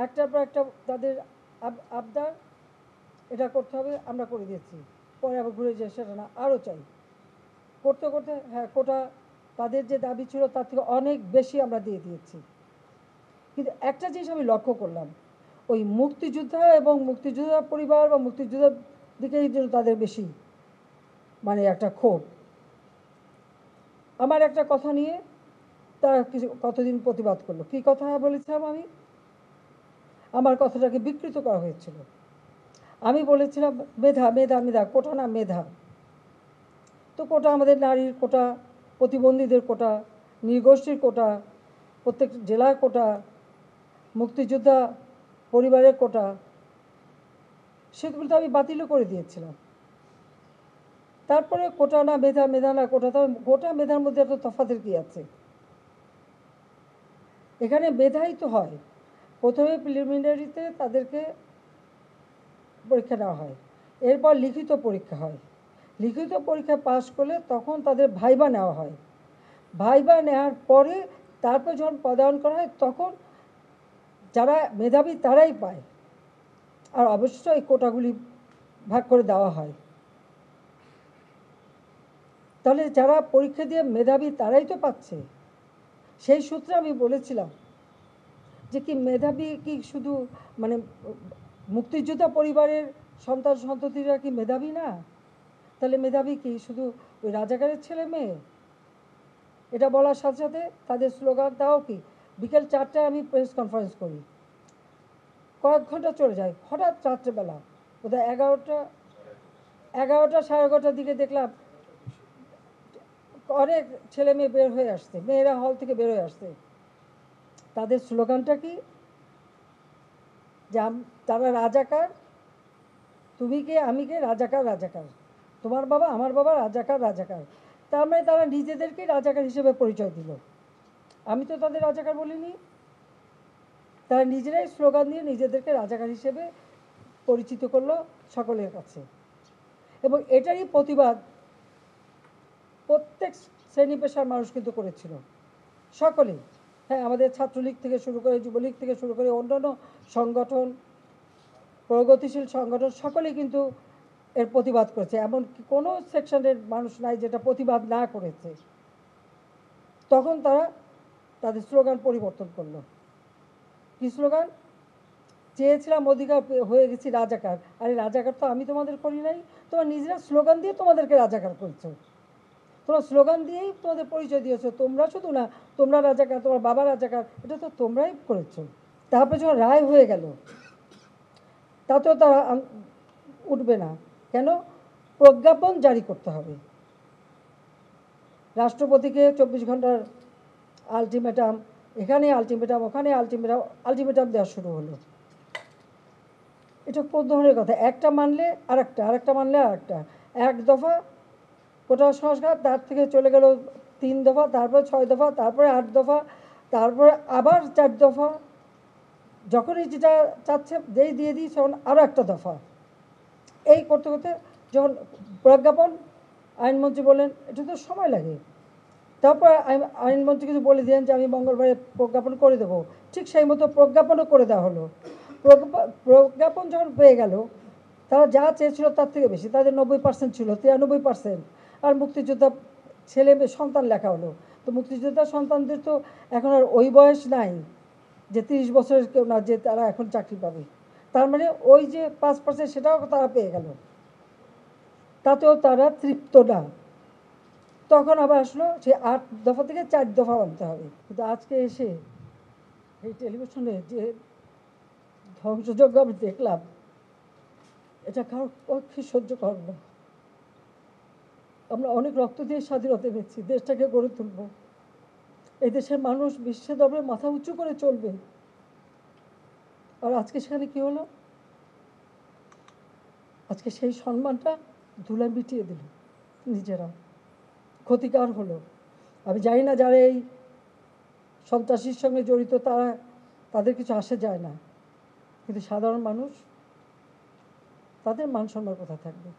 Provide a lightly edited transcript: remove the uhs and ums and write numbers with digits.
একটার পর একটা তাদের আবদার, এটা করতে হবে, আমরা করে দিয়েছি, পরে আবার ঘুরে যায় সেটা না, আরও চাই। করতে করতে হ্যাঁ কোটা তাদের যে দাবি ছিল তার থেকে অনেক বেশি আমরা দিয়ে দিয়েছি। কিন্তু একটা জিনিস আমি লক্ষ্য করলাম, ওই মুক্তিযোদ্ধা এবং মুক্তিযোদ্ধা পরিবার বা মুক্তিযোদ্ধার দিকেই যেন তাদের বেশি মানে একটা ক্ষোভ। আমার একটা কথা নিয়ে তারা কিছু কতদিন প্রতিবাদ করলো, কী কথা বলেছিলাম আমি, আমার কথাটাকে বিকৃত করা হয়েছিল। আমি বলেছিলাম মেধা মেধা মেধা, কোটা না মেধা। তো কোটা আমাদের নারীর কোটা, প্রতিবন্ধীদের কোটা, নৃগোষ্ঠীর কোটা, প্রত্যেক জেলার কোটা, মুক্তিযোদ্ধা পরিবারের কোটা, সেগুলো তো আমি বাতিলও করে দিয়েছিলাম। তারপরে কোটা না মেধা, মেধা না কোটা, তবে কোটা মেধার মধ্যে এত তফাতের কী আছে? এখানে মেধাই তো হয়, প্রথমে প্রিলিমিনারিতে তাদেরকে পরীক্ষা নেওয়া হয়, এরপর লিখিত পরীক্ষা হয়, লিখিত পরীক্ষা পাশ করলে তখন তাদের ভাইবা নেওয়া হয়, ভাইবা নেওয়ার পরে তারপর যখন পদায়ন করা হয় তখন যারা মেধাবী তারাই পায়, আর অবশ্যই এই কোটাগুলি ভাগ করে দেওয়া হয়। তাহলে যারা পরীক্ষা দিয়ে মেধাবী তারাই তো পাচ্ছে। সেই সূত্রে আমি বলেছিলাম যে কি মেধাবী কি শুধু মানে মুক্তিযোদ্ধা পরিবারের সন্তান সন্ততিরা কি মেধাবী না? তাহলে মেধাবী কি শুধু ওই রাজাকারের ছেলে মেয়ে? এটা বলার সাথে সাথে তাদের স্লোগান দাও কি, বিকেল 4টায় আমি প্রেস কনফারেন্স করি, কয়েক ঘন্টা চলে যায়, হঠাৎ রাত্রেবেলা বোধহয় 11টা 11:30টার দিকে দেখলাম অনেক ছেলে মেয়ে বের হয়ে আসছে, মেয়েরা হল থেকে বের হয়ে আসছে। তাদের স্লোগানটা কি, যে তারা রাজাকার, তুমি কে আমি কে, রাজাকার রাজাকার, তোমার বাবা আমার বাবা, রাজাকার রাজাকার। তার মানে তারা নিজেদেরকেই রাজাকার হিসেবে পরিচয় দিল। আমি তো তাদের রাজাকার বলিনি, তারা নিজেরাই স্লোগান দিয়ে নিজেদেরকে রাজাকার হিসেবে পরিচিত করলো সকলের কাছে। এবং এটারই প্রতিবাদ প্রত্যেক শ্রেণী পেশার মানুষ কিন্তু করেছিল, সকলেই। হ্যাঁ, আমাদের ছাত্রলীগ থেকে শুরু করে, যুবলীগ থেকে শুরু করে অন্যান্য সংগঠন, প্রগতিশীল সংগঠন সকলেই কিন্তু এর প্রতিবাদ করেছে, এমন কোনো সেকশনের মানুষ নাই যেটা প্রতিবাদ না করেছে। তখন তারা তাদের স্লোগান পরিবর্তন করলো। কী স্লোগান? চেয়েছিলাম অধিকার, হয়ে গেছি রাজাকার। আরে রাজাকার তো আমি তোমাদের করি নাই, তোমরা নিজেরা স্লোগান দিয়ে তোমাদেরকে রাজাকার করছো। তোমরা স্লোগান দিয়েই তোমাদের পরিচয় দিয়েছো, তোমরা শুধু না, তোমরা রাজাকার, তোমার বাবা রাজাকার, এটা তো তোমরাই করেছো। তারপরে যখন রায় হয়ে গেল তাতেও তারা উঠবে না। কেন? প্রজ্ঞাপন জারি করতে হবে, রাষ্ট্রপতিকে 24 ঘন্টার আলটিমেটাম, এখানে আলটিমেটাম, ওখানে আলটিমেটাম, আলটিমেটাম দেওয়া শুরু হলো। এটা কোন ধরনের কথা? একটা মানলে আরেকটা, আরেকটা মানলে আরেকটা। এক দফা কোটা সংস্কার, তার থেকে চলে গেল 3 দফা, তারপরে 6 দফা, তারপরে 8 দফা, তারপরে আবার 4 দফা, যখনই যেটা চাচ্ছে যেই দিয়ে দিই তখন আরও একটা দফা। এই করতে করতে যখন প্রজ্ঞাপন, আইনমন্ত্রী বললেন এটা তো সময় লাগে, তারপর আইনমন্ত্রী কিছু বলে দিলেন যে আমি মঙ্গলবারে প্রজ্ঞাপন করে দেবো, ঠিক সেই মতো প্রজ্ঞাপনও করে দেওয়া হলো। প্রজ্ঞাপন যখন পেয়ে গেল, তারা যা চেয়েছিল তার থেকে বেশি, তাদের 90% ছিল, 93%। আর মুক্তিযোদ্ধা ছেলে সন্তান লেখা হলো। তো মুক্তিযোদ্ধার সন্তানদের তো এখন আর ওই বয়স নাই যে 30 বছরের কেউ না যে তারা এখন চাকরি পাবে। তার মানে ওই যে 5% সেটাও তারা পেয়ে গেল, তাতেও তারা তৃপ্ত না। তখন আবার আসলো সে 8 দফা থেকে 4 দফা আনতে হবে। কিন্তু আজকে এসে এই টেলিভিশনে যে ধ্বংসযজ্ঞ আমি দেখলাম, এটা কারোর পক্ষে সহ্য কর না। আমরা অনেক রক্ত দিয়ে স্বাধীনতা পেয়েছি, দেশটাকে গড়ে তুলব, এই দেশের মানুষ বিশ্বের দরবারে মাথা উঁচু করে চলবে। আর আজকে সেখানে কী হলো? আজকে সেই সম্মানটা ধুলায় মিটিয়ে দিল, নিজেরা ক্ষতিকার হলো। আমি জানি না যারা এই সন্ত্রাসীর সঙ্গে জড়িত তারা, তাদের কিছু আসে যায় না, কিন্তু সাধারণ মানুষ, তাদের মান সম্মান কোথায় থাকবে?